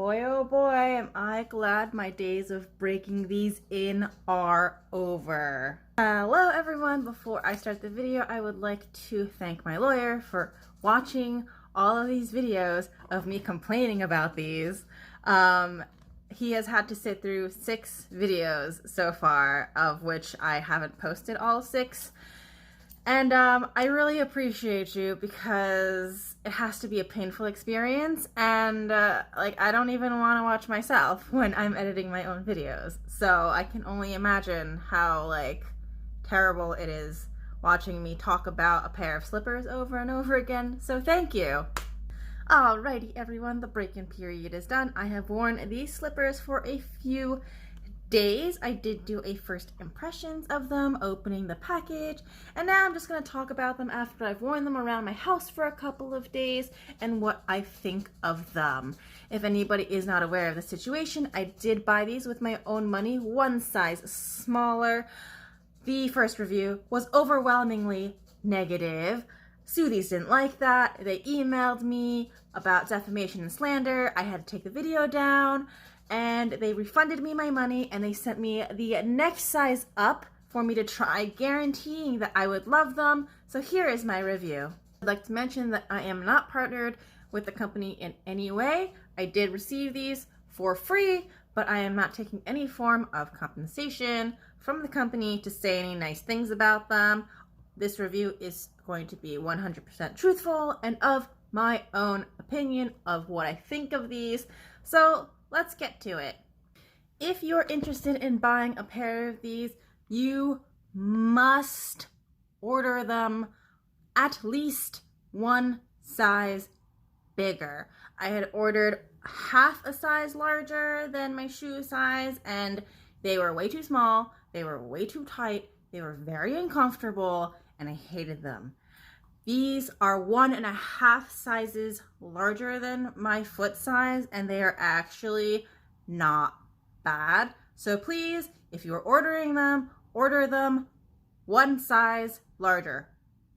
Boy, oh boy, am I glad my days of breaking these in are over. Hello everyone, before I start the video, I would like to thank my lawyer for watching all of these videos of me complaining about these. He has had to sit through 6 videos so far, of which I haven't posted all 6. And I really appreciate you because it has to be a painful experience, and I don't even want to watch myself when I'm editing my own videos. So I can only imagine how terrible it is watching me talk about a pair of slippers over and over again. So thank you. Alrighty everyone, the break-in period is done. I have worn these slippers for a few days. I did do a first impressions of them, opening the package, and now I'm just going to talk about them after I've worn them around my house for a couple of days and what I think of them. If anybody is not aware of the situation, I did buy these with my own money, one size smaller. The first review was overwhelmingly negative. Sootheez didn't like that. They emailed me about defamation and slander. I had to take the video down, and they refunded me my money, and they sent me the next size up for me to try, guaranteeing that I would love them. So here is my review. I'd like to mention that I am not partnered with the company in any way. I did receive these for free, but I am not taking any form of compensation from the company to say any nice things about them. This review is going to be 100% truthful and of my own opinion of what I think of these. So let's get to it. If you're interested in buying a pair of these, you must order them at least one size bigger. I had ordered half a size larger than my shoe size, and they were way too small, they were way too tight, they were very uncomfortable, and I hated them. These are 1.5 sizes larger than my foot size, and they are actually not bad. So please, if you're ordering them, order them one size larger,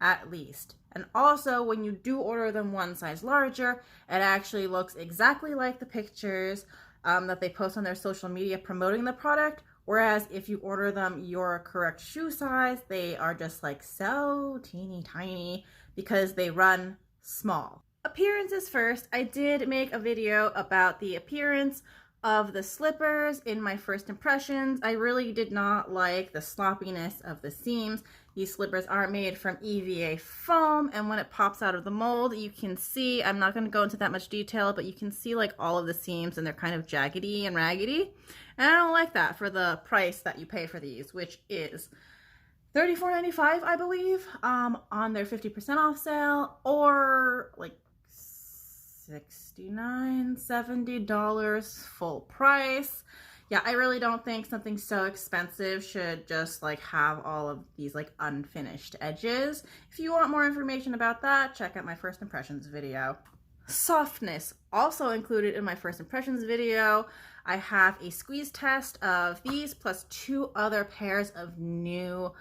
at least. And also, when you do order them one size larger, it actually looks exactly like the pictures that they post on their social media promoting the product. Whereas if you order them your correct shoe size, they are just so teeny tiny because they run small. Appearances first. I did make a video about the appearance of the slippers in my first impressions. I really did not like the sloppiness of the seams. These slippers are made from EVA foam, and when it pops out of the mold, you can see, I'm not going to go into that much detail, but you can see all of the seams, and they're kind of jaggedy and raggedy. And I don't like that for the price that you pay for these, which is $34.95, I believe, on their 50% off sale, or $69, $70 full price. Yeah, I really don't think something so expensive should just have all of these unfinished edges. If you want more information about that, check out my first impressions video. Softness, also included in my first impressions video. I have a squeeze test of these plus 2 other pairs of new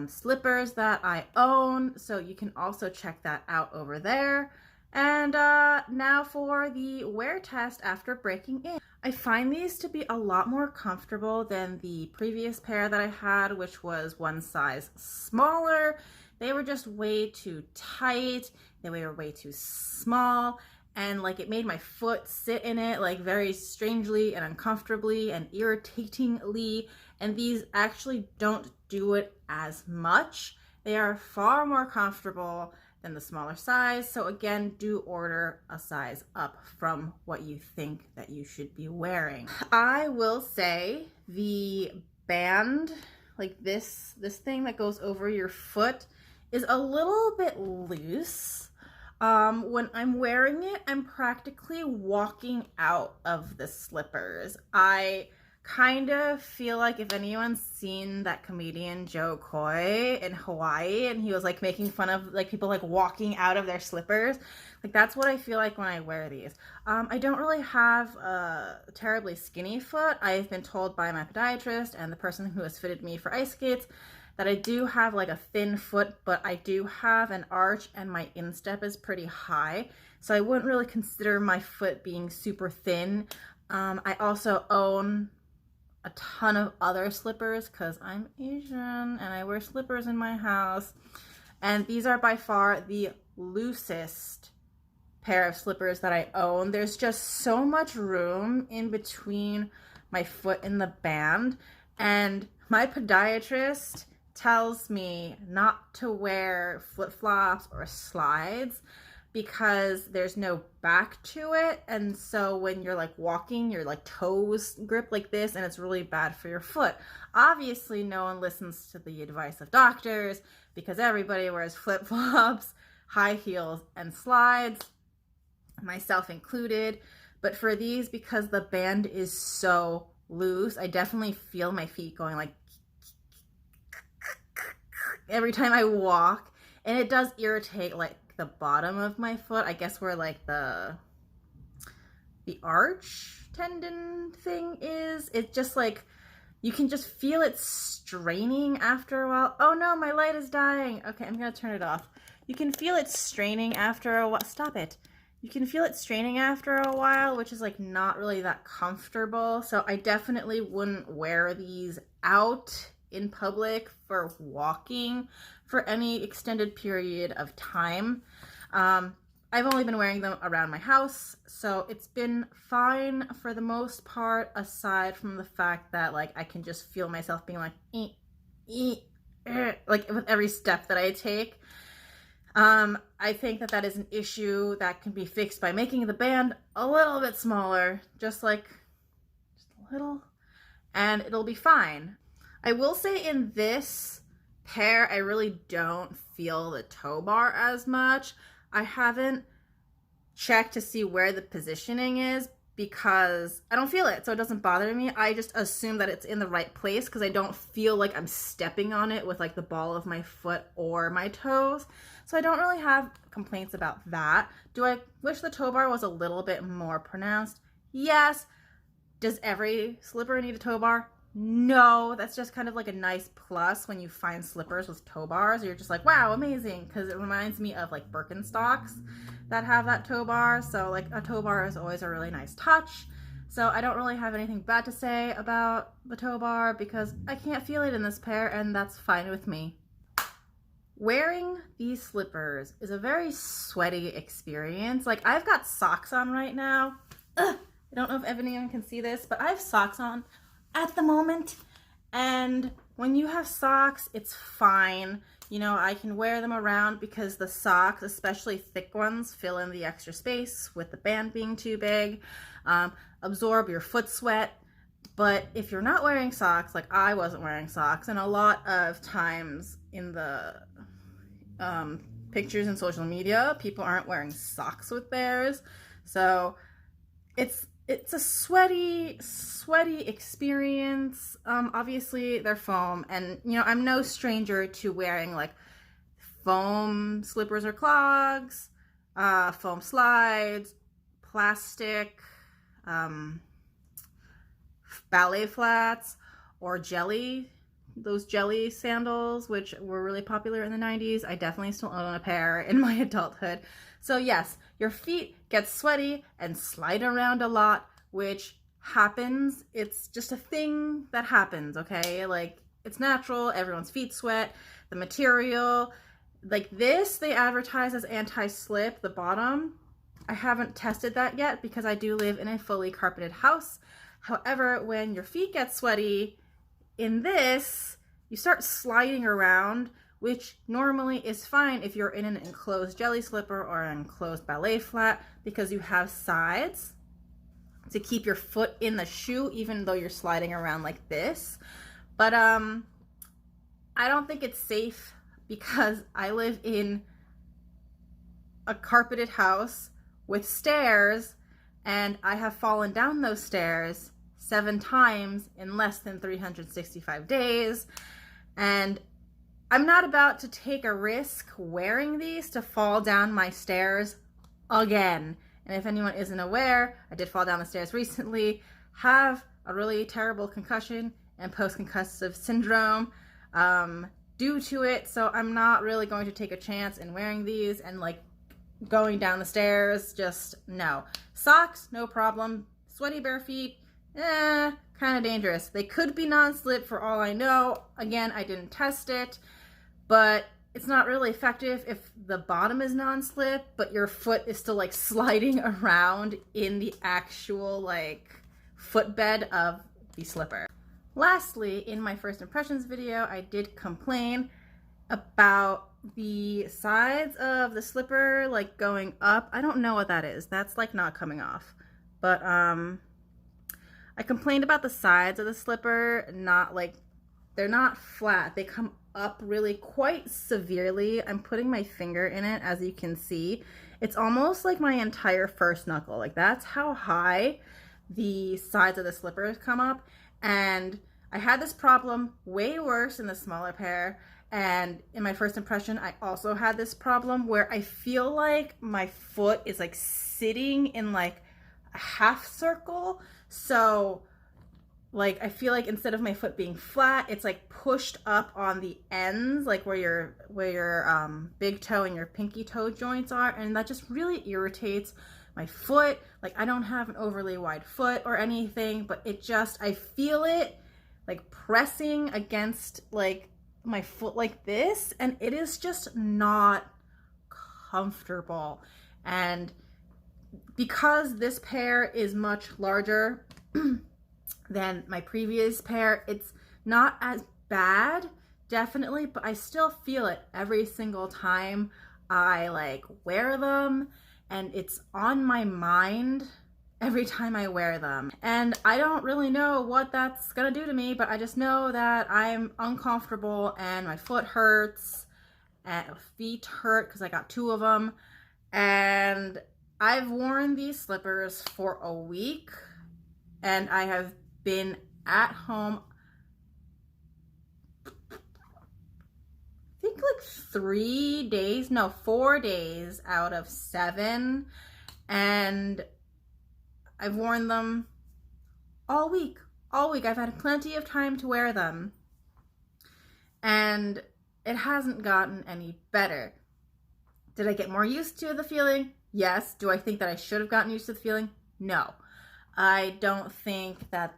slippers that I own, so you can also check that out over there. And now for the wear test after breaking in. I find these to be a lot more comfortable than the previous pair that I had, which was one size smaller. They were just way too tight, they were way too small, and it made my foot sit in it very strangely and uncomfortably and irritatingly, and these actually don't do it as much. They are far more comfortable than the smaller size. So again, do order a size up from what you think that you should be wearing. I will say the band, this thing that goes over your foot, is a little bit loose. When I'm wearing it, I'm practically walking out of the slippers. I kind of feel if anyone's seen that comedian Joe Coy in Hawaii, and he was making fun of people walking out of their slippers, that's what I feel when I wear these. I don't really have a terribly skinny foot. I've been told by my podiatrist and the person who has fitted me for ice skates that I do have a thin foot, but I do have an arch and my instep is pretty high. so I wouldn't really consider my foot being super thin. I also own a ton of other slippers because I'm Asian and I wear slippers in my house. And these are by far the loosest pair of slippers that I own. There's just so much room in between my foot and the band. And my podiatrist tells me not to wear flip-flops or slides because there's no back to it, and so when you're like walking, your like toes grip like this, and it's really bad for your foot. Obviously no one listens to the advice of doctors because everybody wears flip-flops, high heels, and slides, myself included. But for these, because the band is so loose, I definitely feel my feet going like every time I walk, and it does irritate like the bottom of my foot, I guess where like the arch tendon thing is. It's just like, you can just feel it straining after a while. Oh no, my light is dying. Okay, I'm gonna turn it off. You can feel it straining after a while. Stop it. You can feel it straining after a while, which is like not really that comfortable. So I definitely wouldn't wear these out in public for walking for any extended period of time. I've only been wearing them around my house, so it's been fine for the most part, aside from the fact that like I can just feel myself being like like with every step that I take. I think that is an issue that can be fixed by making the band a little bit smaller, just a little, and it'll be fine. I will say in this pair, I really don't feel the toe bar as much. I haven't checked to see where the positioning is because I don't feel it, so it doesn't bother me. I just assume that it's in the right place because I don't feel like I'm stepping on it with like the ball of my foot or my toes. So I don't really have complaints about that. Do I wish the toe bar was a little bit more pronounced? Yes. Does every slipper need a toe bar? No, that's just kind of like a nice plus when you find slippers with toe bars. You're just like, wow, amazing, because it reminds me of like Birkenstocks that have that toe bar. So like a toe bar is always a really nice touch. So I don't really have anything bad to say about the toe bar because I can't feel it in this pair, and that's fine with me. Wearing these slippers is a very sweaty experience. Like I've got socks on right now. Ugh, I don't know if anyone can see this, but I have socks on at the moment, and when you have socks, it's fine. You know, I can wear them around because the socks, especially thick ones, fill in the extra space with the band being too big, absorb your foot sweat. But if you're not wearing socks, like I wasn't wearing socks, and a lot of times in the pictures in social media, people aren't wearing socks with theirs, so it's a sweaty experience. Obviously they're foam, and you know, I'm no stranger to wearing like foam slippers or clogs, foam slides, plastic, ballet flats, or those jelly sandals, which were really popular in the 90s. I definitely still own a pair in my adulthood. So yes, your feet get sweaty and slide around a lot, which happens. It's just a thing that happens, okay? Like, it's natural. Everyone's feet sweat. The material, like this, they advertise as anti-slip, the bottom. I haven't tested that yet because I do live in a fully carpeted house. However, when your feet get sweaty in this, you start sliding around, which normally is fine if you're in an enclosed jelly slipper or an enclosed ballet flat because you have sides to keep your foot in the shoe even though you're sliding around like this. But I don't think it's safe because I live in a carpeted house with stairs, and I have fallen down those stairs 7 times in less than 365 days, and I'm not about to take a risk wearing these to fall down my stairs again. And if anyone isn't aware, I did fall down the stairs recently, have a really terrible concussion and post-concussive syndrome due to it, so I'm not really going to take a chance in wearing these and like going down the stairs, just no. Socks, no problem. Sweaty bare feet, kind of dangerous. They could be non-slip for all I know. Again, I didn't test it, but it's not really effective if the bottom is non-slip, but your foot is still like sliding around in the actual like footbed of the slipper. Lastly, in my first impressions video, I did complain about the sides of the slipper like going up. I don't know what that is. That's like not coming off. But I complained about the sides of the slipper, not like, they're not flat. They come up really quite severely. I'm putting my finger in it, as you can see. It's almost like my entire first knuckle. Like that's how high the sides of the slippers come up. And I had this problem way worse in the smaller pair. And in my first impression, I also had this problem where I feel like my foot is like sitting in like a half circle. So like I feel like instead of my foot being flat, it's like pushed up on the ends, like where your big toe and your pinky toe joints are, and that just really irritates my foot. Like I don't have an overly wide foot or anything, but it just, I feel it like pressing against like my foot like this, and it is just not comfortable. And because this pair is much larger than my previous pair, it's not as bad, definitely, but I still feel it every single time I like wear them, and it's on my mind every time I wear them. And I don't really know what that's gonna do to me, but I just know that I'm uncomfortable and my foot hurts and feet hurt because I got 2 of them. And I've worn these slippers for a week, and I have been at home, I think like 4 days out of 7, and I've worn them all week. I've had plenty of time to wear them, and it hasn't gotten any better. Did I get more used to the feeling? Yes. Do I think that I should have gotten used to the feeling? No. I don't think that,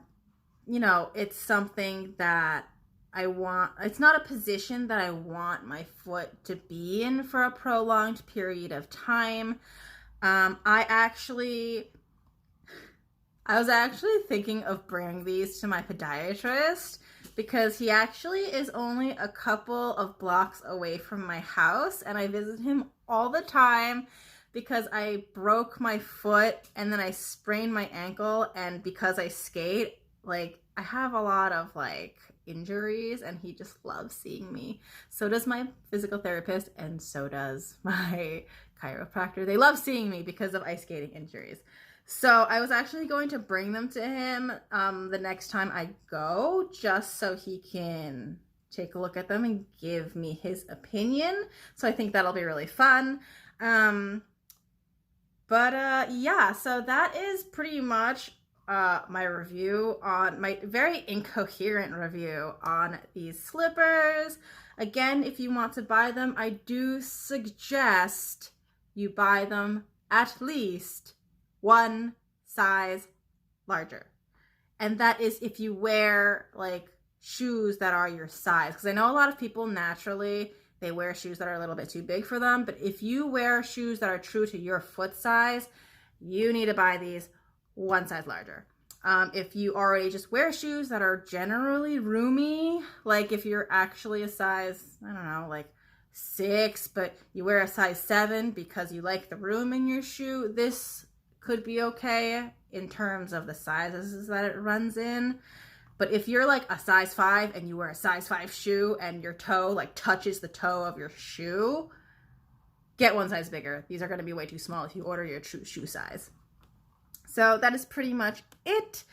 you know, it's something that I want. It's not a position that I want my foot to be in for a prolonged period of time. I was actually thinking of bringing these to my podiatrist because he actually is only a couple of blocks away from my house, and I visit him all the time because I broke my foot and then I sprained my ankle, and because I skate, like I have a lot of like injuries, and he just loves seeing me. So does my physical therapist, and so does my chiropractor. They love seeing me because of ice skating injuries. So I was actually going to bring them to him the next time I go, just so he can take a look at them and give me his opinion. So I think that'll be really fun. Yeah, so that is pretty much my review on, my very incoherent review on these slippers. Again, if you want to buy them, I do suggest you buy them at least 1 size larger. And that is if you wear like shoes that are your size, because I know a lot of people naturally they wear shoes that are a little bit too big for them, but if you wear shoes that are true to your foot size, you need to buy these 1 size larger. If you already just wear shoes that are generally roomy, like if you're actually a size, I don't know, like 6, but you wear a size 7 because you like the room in your shoe, this could be okay in terms of the sizes that it runs in. But if you're like a size 5 and you wear a size 5 shoe and your toe like touches the toe of your shoe, get 1 size bigger. These are going to be way too small if you order your true shoe size. So that is pretty much it.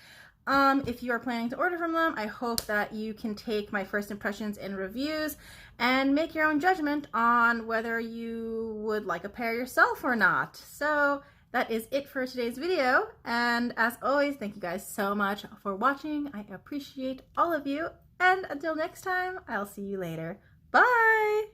If you are planning to order from them, I hope that you can take my first impressions and reviews and make your own judgment on whether you would like a pair yourself or not. So that is it for today's video, and as always, thank you guys so much for watching. I appreciate all of you, and until next time, I'll see you later. Bye!